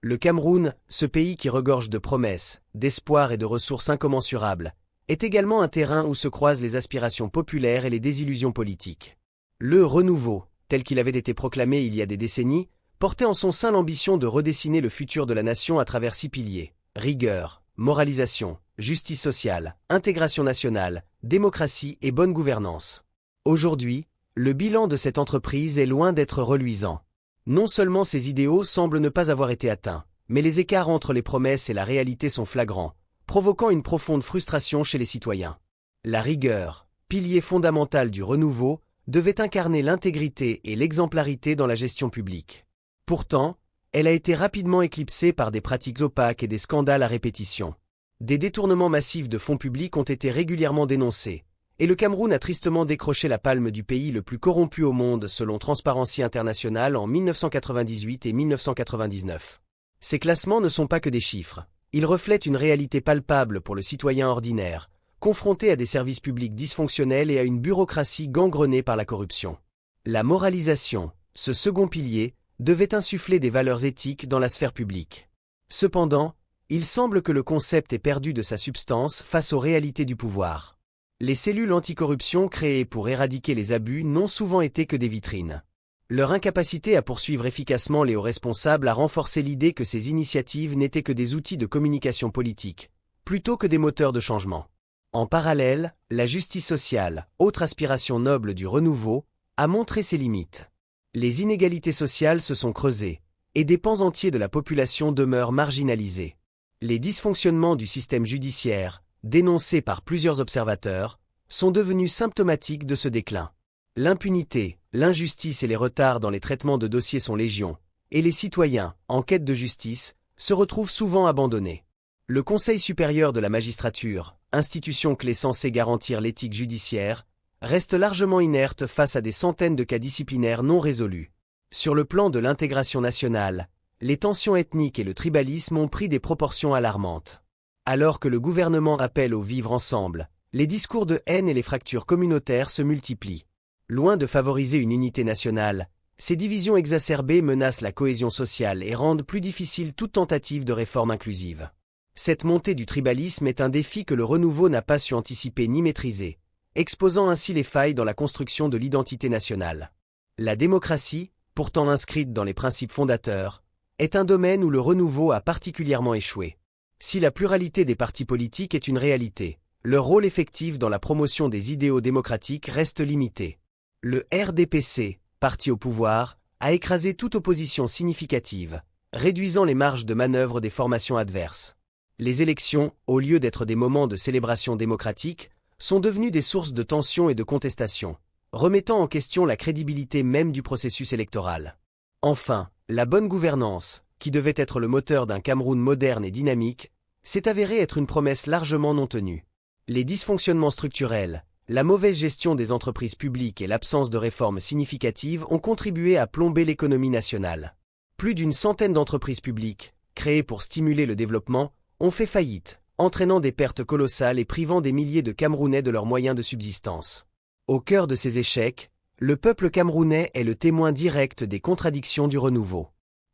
Le Cameroun, ce pays qui regorge de promesses, d'espoir et de ressources incommensurables, est également un terrain où se croisent les aspirations populaires et les désillusions politiques. Le renouveau, tel qu'il avait été proclamé il y a des décennies, portait en son sein l'ambition de redessiner le futur de la nation à travers 6 piliers: rigueur, moralisation, justice sociale, intégration nationale, démocratie et bonne gouvernance. Aujourd'hui, le bilan de cette entreprise est loin d'être reluisant. Non seulement ces idéaux semblent ne pas avoir été atteints, mais les écarts entre les promesses et la réalité sont flagrants, provoquant une profonde frustration chez les citoyens. La rigueur, pilier fondamental du renouveau, devait incarner l'intégrité et l'exemplarité dans la gestion publique. Pourtant, elle a été rapidement éclipsée par des pratiques opaques et des scandales à répétition. Des détournements massifs de fonds publics ont été régulièrement dénoncés, et le Cameroun a tristement décroché la palme du pays le plus corrompu au monde selon Transparency International en 1998 et 1999. Ces classements ne sont pas que des chiffres, ils reflètent une réalité palpable pour le citoyen ordinaire, confronté à des services publics dysfonctionnels et à une bureaucratie gangrenée par la corruption. La moralisation, ce second pilier, devait insuffler des valeurs éthiques dans la sphère publique. Cependant, il semble que le concept ait perdu de sa substance face aux réalités du pouvoir. Les cellules anticorruption créées pour éradiquer les abus n'ont souvent été que des vitrines. Leur incapacité à poursuivre efficacement les hauts responsables a renforcé l'idée que ces initiatives n'étaient que des outils de communication politique, plutôt que des moteurs de changement. En parallèle, la justice sociale, autre aspiration noble du renouveau, a montré ses limites. Les inégalités sociales se sont creusées, et des pans entiers de la population demeurent marginalisés. Les dysfonctionnements du système judiciaire, dénoncés par plusieurs observateurs, sont devenus symptomatiques de ce déclin. L'impunité, l'injustice et les retards dans les traitements de dossiers sont légion, et les citoyens, en quête de justice, se retrouvent souvent abandonnés. Le Conseil supérieur de la magistrature, institution clé censée garantir l'éthique judiciaire, reste largement inerte face à des centaines de cas disciplinaires non résolus. Sur le plan de l'intégration nationale, les tensions ethniques et le tribalisme ont pris des proportions alarmantes. Alors que le gouvernement appelle au vivre ensemble, les discours de haine et les fractures communautaires se multiplient. Loin de favoriser une unité nationale, ces divisions exacerbées menacent la cohésion sociale et rendent plus difficile toute tentative de réforme inclusive. Cette montée du tribalisme est un défi que le renouveau n'a pas su anticiper ni maîtriser, exposant ainsi les failles dans la construction de l'identité nationale. La démocratie, pourtant inscrite dans les principes fondateurs, est un domaine où le renouveau a particulièrement échoué. Si la pluralité des partis politiques est une réalité, leur rôle effectif dans la promotion des idéaux démocratiques reste limité. Le RDPC, parti au pouvoir, a écrasé toute opposition significative, réduisant les marges de manœuvre des formations adverses. Les élections, au lieu d'être des moments de célébration démocratique, sont devenues des sources de tensions et de contestation, remettant en question la crédibilité même du processus électoral. Enfin, la bonne gouvernance, qui devait être le moteur d'un Cameroun moderne et dynamique, s'est avérée être une promesse largement non tenue. Les dysfonctionnements structurels, la mauvaise gestion des entreprises publiques et l'absence de réformes significatives ont contribué à plomber l'économie nationale. Plus d'une centaine d'entreprises publiques, créées pour stimuler le développement, ont fait faillite, entraînant des pertes colossales et privant des milliers de Camerounais de leurs moyens de subsistance. Au cœur de ces échecs, le peuple camerounais est le témoin direct des contradictions du renouveau.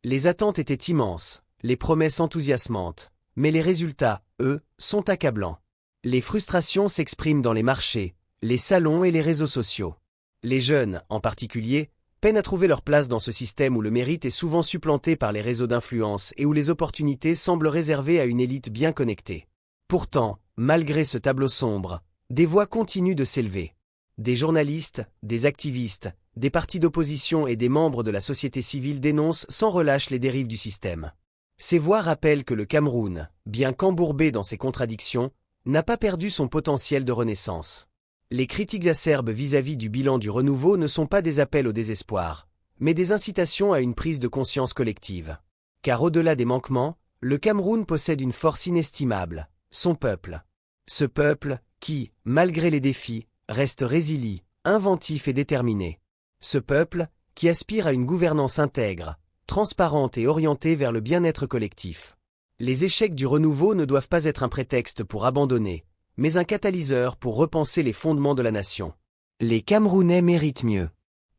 Les attentes étaient immenses, les promesses enthousiasmantes, mais les résultats, eux, sont accablants. Les frustrations s'expriment dans les marchés, les salons et les réseaux sociaux. Les jeunes, en particulier, peinent à trouver leur place dans ce système où le mérite est souvent supplanté par les réseaux d'influence et où les opportunités semblent réservées à une élite bien connectée. Pourtant, malgré ce tableau sombre, des voix continuent de s'élever. Des journalistes, des activistes, des partis d'opposition et des membres de la société civile dénoncent sans relâche les dérives du système. Ces voix rappellent que le Cameroun, bien qu'embourbé dans ses contradictions, n'a pas perdu son potentiel de renaissance. Les critiques acerbes vis-à-vis du bilan du renouveau ne sont pas des appels au désespoir, mais des incitations à une prise de conscience collective. Car au-delà des manquements, le Cameroun possède une force inestimable, son peuple. Ce peuple qui, malgré les défis, reste résilient, inventif et déterminé. Ce peuple qui aspire à une gouvernance intègre, transparente et orientée vers le bien-être collectif. Les échecs du renouveau ne doivent pas être un prétexte pour abandonner, mais un catalyseur pour repenser les fondements de la nation. Les Camerounais méritent mieux.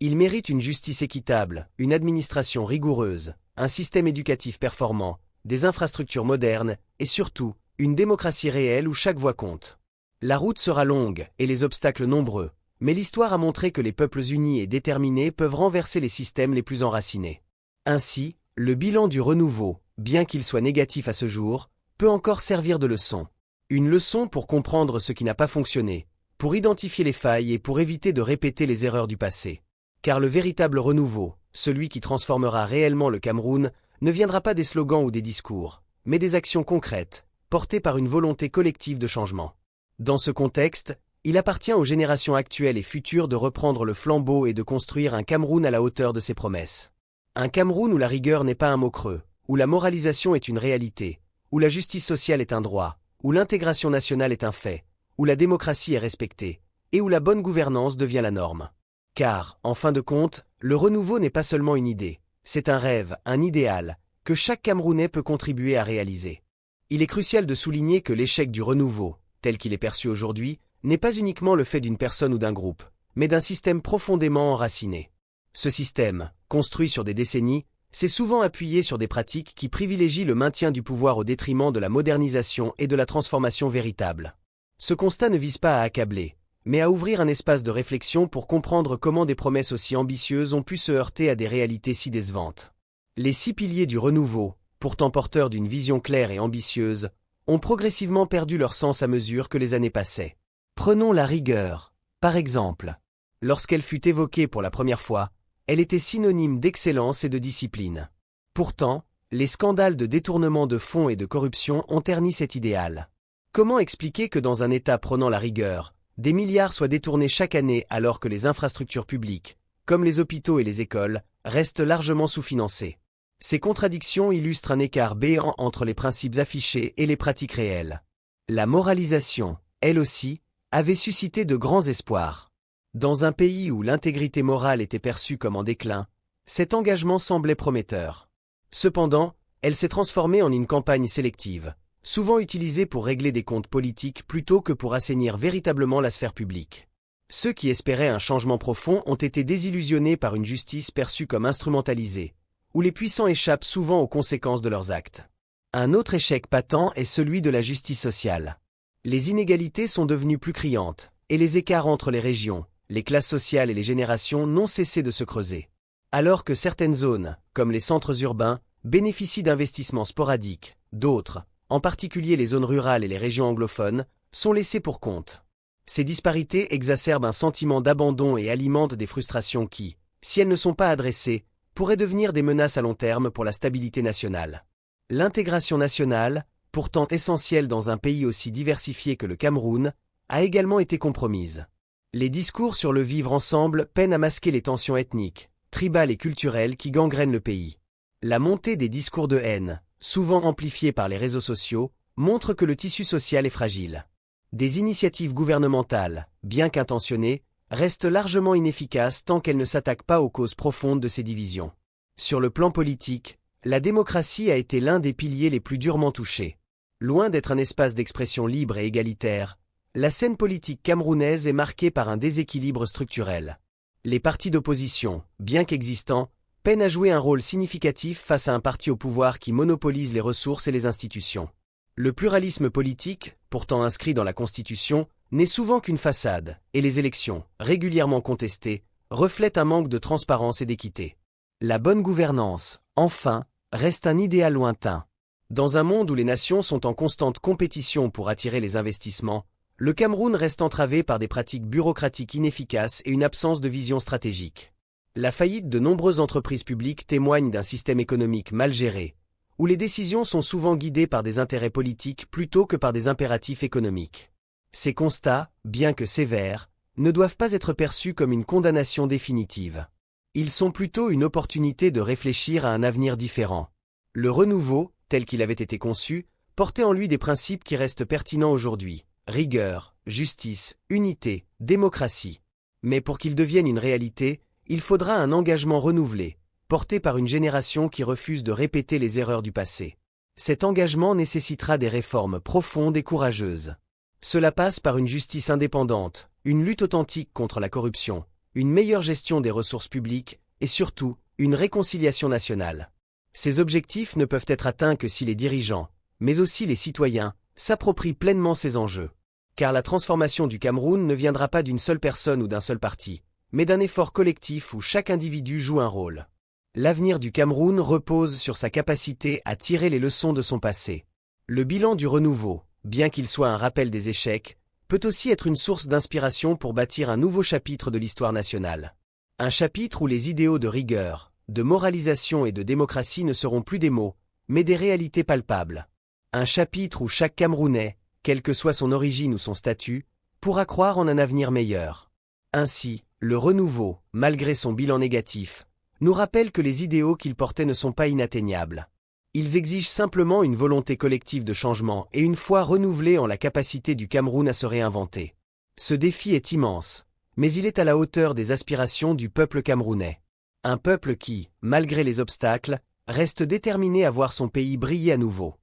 Ils méritent une justice équitable, une administration rigoureuse, un système éducatif performant, des infrastructures modernes et surtout, une démocratie réelle où chaque voix compte. La route sera longue et les obstacles nombreux, mais l'histoire a montré que les peuples unis et déterminés peuvent renverser les systèmes les plus enracinés. Ainsi, le bilan du renouveau, bien qu'il soit négatif à ce jour, peut encore servir de leçon. Une leçon pour comprendre ce qui n'a pas fonctionné, pour identifier les failles et pour éviter de répéter les erreurs du passé. Car le véritable renouveau, celui qui transformera réellement le Cameroun, ne viendra pas des slogans ou des discours, mais des actions concrètes, portées par une volonté collective de changement. Dans ce contexte, il appartient aux générations actuelles et futures de reprendre le flambeau et de construire un Cameroun à la hauteur de ses promesses. Un Cameroun où la rigueur n'est pas un mot creux, où la moralisation est une réalité, où la justice sociale est un droit, où l'intégration nationale est un fait, où la démocratie est respectée, et où la bonne gouvernance devient la norme. Car, en fin de compte, le renouveau n'est pas seulement une idée, c'est un rêve, un idéal, que chaque Camerounais peut contribuer à réaliser. Il est crucial de souligner que l'échec du renouveau, tel qu'il est perçu aujourd'hui, n'est pas uniquement le fait d'une personne ou d'un groupe, mais d'un système profondément enraciné. Ce système, construit sur des décennies, s'est souvent appuyé sur des pratiques qui privilégient le maintien du pouvoir au détriment de la modernisation et de la transformation véritable. Ce constat ne vise pas à accabler, mais à ouvrir un espace de réflexion pour comprendre comment des promesses aussi ambitieuses ont pu se heurter à des réalités si décevantes. Les 6 piliers du renouveau, pourtant porteurs d'une vision claire et ambitieuse, ont progressivement perdu leur sens à mesure que les années passaient. Prenons la rigueur, par exemple. Lorsqu'elle fut évoquée pour la première fois, elle était synonyme d'excellence et de discipline. Pourtant, les scandales de détournement de fonds et de corruption ont terni cet idéal. Comment expliquer que dans un État prônant la rigueur, des milliards soient détournés chaque année alors que les infrastructures publiques, comme les hôpitaux et les écoles, restent largement sous-financées? Ces contradictions illustrent un écart béant entre les principes affichés et les pratiques réelles. La moralisation, elle aussi, avait suscité de grands espoirs. Dans un pays où l'intégrité morale était perçue comme en déclin, cet engagement semblait prometteur. Cependant, elle s'est transformée en une campagne sélective, souvent utilisée pour régler des comptes politiques plutôt que pour assainir véritablement la sphère publique. Ceux qui espéraient un changement profond ont été désillusionnés par une justice perçue comme instrumentalisée, où les puissants échappent souvent aux conséquences de leurs actes. Un autre échec patent est celui de la justice sociale. Les inégalités sont devenues plus criantes, et les écarts entre les régions, les classes sociales et les générations n'ont cessé de se creuser. Alors que certaines zones, comme les centres urbains, bénéficient d'investissements sporadiques, d'autres, en particulier les zones rurales et les régions anglophones, sont laissées pour compte. Ces disparités exacerbent un sentiment d'abandon et alimentent des frustrations qui, si elles ne sont pas adressées, pourraient devenir des menaces à long terme pour la stabilité nationale. L'intégration nationale, pourtant essentielle dans un pays aussi diversifié que le Cameroun, a également été compromise. Les discours sur le vivre ensemble peinent à masquer les tensions ethniques, tribales et culturelles qui gangrènent le pays. La montée des discours de haine, souvent amplifiés par les réseaux sociaux, montre que le tissu social est fragile. Des initiatives gouvernementales, bien qu'intentionnées, restent largement inefficaces tant qu'elles ne s'attaquent pas aux causes profondes de ces divisions. Sur le plan politique, la démocratie a été l'un des piliers les plus durement touchés. Loin d'être un espace d'expression libre et égalitaire, la scène politique camerounaise est marquée par un déséquilibre structurel. Les partis d'opposition, bien qu'existants, peinent à jouer un rôle significatif face à un parti au pouvoir qui monopolise les ressources et les institutions. Le pluralisme politique, pourtant inscrit dans la Constitution, n'est souvent qu'une façade, et les élections, régulièrement contestées, reflètent un manque de transparence et d'équité. La bonne gouvernance, enfin, reste un idéal lointain. Dans un monde où les nations sont en constante compétition pour attirer les investissements, le Cameroun reste entravé par des pratiques bureaucratiques inefficaces et une absence de vision stratégique. La faillite de nombreuses entreprises publiques témoigne d'un système économique mal géré, où les décisions sont souvent guidées par des intérêts politiques plutôt que par des impératifs économiques. Ces constats, bien que sévères, ne doivent pas être perçus comme une condamnation définitive. Ils sont plutôt une opportunité de réfléchir à un avenir différent. Le renouveau, tel qu'il avait été conçu, portait en lui des principes qui restent pertinents aujourd'hui. Rigueur, justice, unité, démocratie. Mais pour qu'il devienne une réalité, il faudra un engagement renouvelé, porté par une génération qui refuse de répéter les erreurs du passé. Cet engagement nécessitera des réformes profondes et courageuses. Cela passe par une justice indépendante, une lutte authentique contre la corruption, une meilleure gestion des ressources publiques et surtout, une réconciliation nationale. Ces objectifs ne peuvent être atteints que si les dirigeants, mais aussi les citoyens, s'approprient pleinement ces enjeux. Car la transformation du Cameroun ne viendra pas d'une seule personne ou d'un seul parti, mais d'un effort collectif où chaque individu joue un rôle. L'avenir du Cameroun repose sur sa capacité à tirer les leçons de son passé. Le bilan du renouveau, bien qu'il soit un rappel des échecs, peut aussi être une source d'inspiration pour bâtir un nouveau chapitre de l'histoire nationale. Un chapitre où les idéaux de rigueur, de moralisation et de démocratie ne seront plus des mots, mais des réalités palpables. Un chapitre où chaque Camerounais, quelle que soit son origine ou son statut, pourra croire en un avenir meilleur. Ainsi, le renouveau, malgré son bilan négatif, nous rappelle que les idéaux qu'il portait ne sont pas inatteignables. Ils exigent simplement une volonté collective de changement et une foi renouvelée en la capacité du Cameroun à se réinventer. Ce défi est immense, mais il est à la hauteur des aspirations du peuple camerounais. Un peuple qui, malgré les obstacles, reste déterminé à voir son pays briller à nouveau.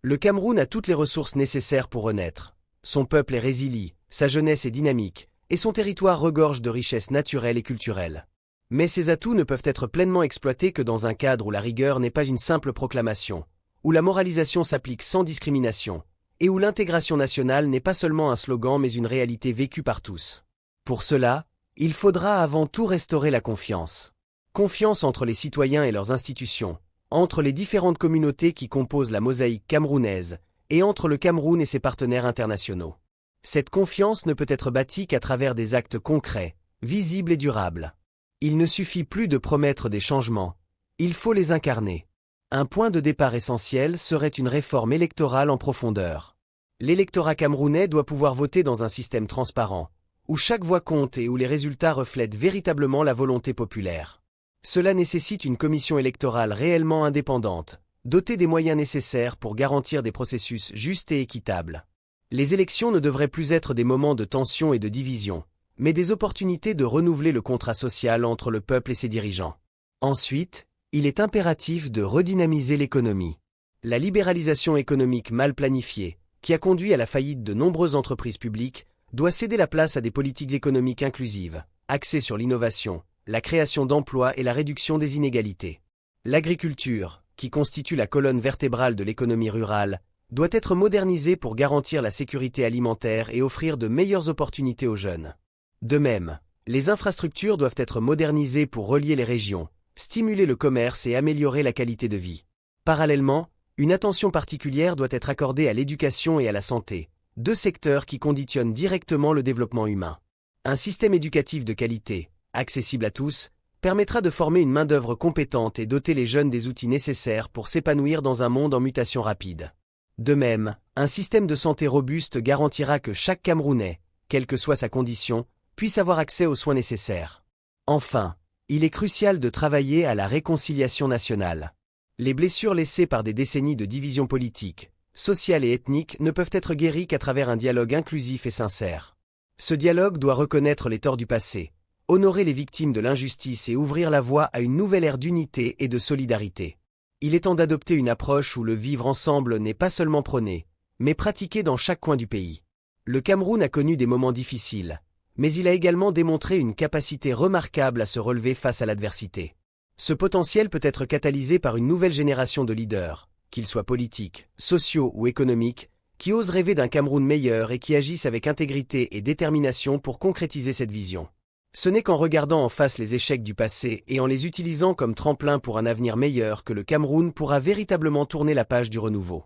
Le Cameroun a toutes les ressources nécessaires pour renaître. Son peuple est résilient, sa jeunesse est dynamique, et son territoire regorge de richesses naturelles et culturelles. Mais ces atouts ne peuvent être pleinement exploités que dans un cadre où la rigueur n'est pas une simple proclamation, où la moralisation s'applique sans discrimination, et où l'intégration nationale n'est pas seulement un slogan mais une réalité vécue par tous. Pour cela, il faudra avant tout restaurer la confiance. Confiance entre les citoyens et leurs institutions, entre les différentes communautés qui composent la mosaïque camerounaise, et entre le Cameroun et ses partenaires internationaux. Cette confiance ne peut être bâtie qu'à travers des actes concrets, visibles et durables. Il ne suffit plus de promettre des changements, il faut les incarner. Un point de départ essentiel serait une réforme électorale en profondeur. L'électorat camerounais doit pouvoir voter dans un système transparent, où chaque voix compte et où les résultats reflètent véritablement la volonté populaire. Cela nécessite une commission électorale réellement indépendante, dotée des moyens nécessaires pour garantir des processus justes et équitables. Les élections ne devraient plus être des moments de tension et de division, mais des opportunités de renouveler le contrat social entre le peuple et ses dirigeants. Ensuite, il est impératif de redynamiser l'économie. La libéralisation économique mal planifiée, qui a conduit à la faillite de nombreuses entreprises publiques, doit céder la place à des politiques économiques inclusives, axées sur l'innovation, la création d'emplois et la réduction des inégalités. L'agriculture, qui constitue la colonne vertébrale de l'économie rurale, doit être modernisée pour garantir la sécurité alimentaire et offrir de meilleures opportunités aux jeunes. De même, les infrastructures doivent être modernisées pour relier les régions, stimuler le commerce et améliorer la qualité de vie. Parallèlement, une attention particulière doit être accordée à l'éducation et à la santé, deux secteurs qui conditionnent directement le développement humain. Un système éducatif de qualité, accessible à tous, permettra de former une main-d'œuvre compétente et doter les jeunes des outils nécessaires pour s'épanouir dans un monde en mutation rapide. De même, un système de santé robuste garantira que chaque Camerounais, quelle que soit sa condition, puisse avoir accès aux soins nécessaires. Enfin, il est crucial de travailler à la réconciliation nationale. Les blessures laissées par des décennies de divisions politiques, sociales et ethniques ne peuvent être guéries qu'à travers un dialogue inclusif et sincère. Ce dialogue doit reconnaître les torts du passé, honorer les victimes de l'injustice et ouvrir la voie à une nouvelle ère d'unité et de solidarité. Il est temps d'adopter une approche où le vivre ensemble n'est pas seulement prôné, mais pratiqué dans chaque coin du pays. Le Cameroun a connu des moments difficiles, mais il a également démontré une capacité remarquable à se relever face à l'adversité. Ce potentiel peut être catalysé par une nouvelle génération de leaders, qu'ils soient politiques, sociaux ou économiques, qui osent rêver d'un Cameroun meilleur et qui agissent avec intégrité et détermination pour concrétiser cette vision. Ce n'est qu'en regardant en face les échecs du passé et en les utilisant comme tremplin pour un avenir meilleur que le Cameroun pourra véritablement tourner la page du renouveau.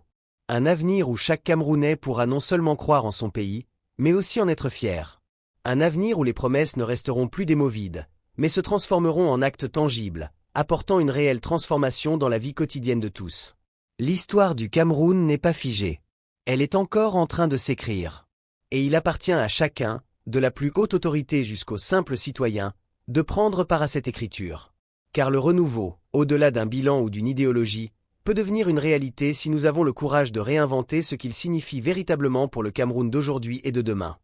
Un avenir où chaque Camerounais pourra non seulement croire en son pays, mais aussi en être fier. Un avenir où les promesses ne resteront plus des mots vides, mais se transformeront en actes tangibles, apportant une réelle transformation dans la vie quotidienne de tous. L'histoire du Cameroun n'est pas figée. Elle est encore en train de s'écrire. Et il appartient à chacun, de la plus haute autorité jusqu'au simple citoyen, de prendre part à cette écriture. Car le renouveau, au-delà d'un bilan ou d'une idéologie, peut devenir une réalité si nous avons le courage de réinventer ce qu'il signifie véritablement pour le Cameroun d'aujourd'hui et de demain.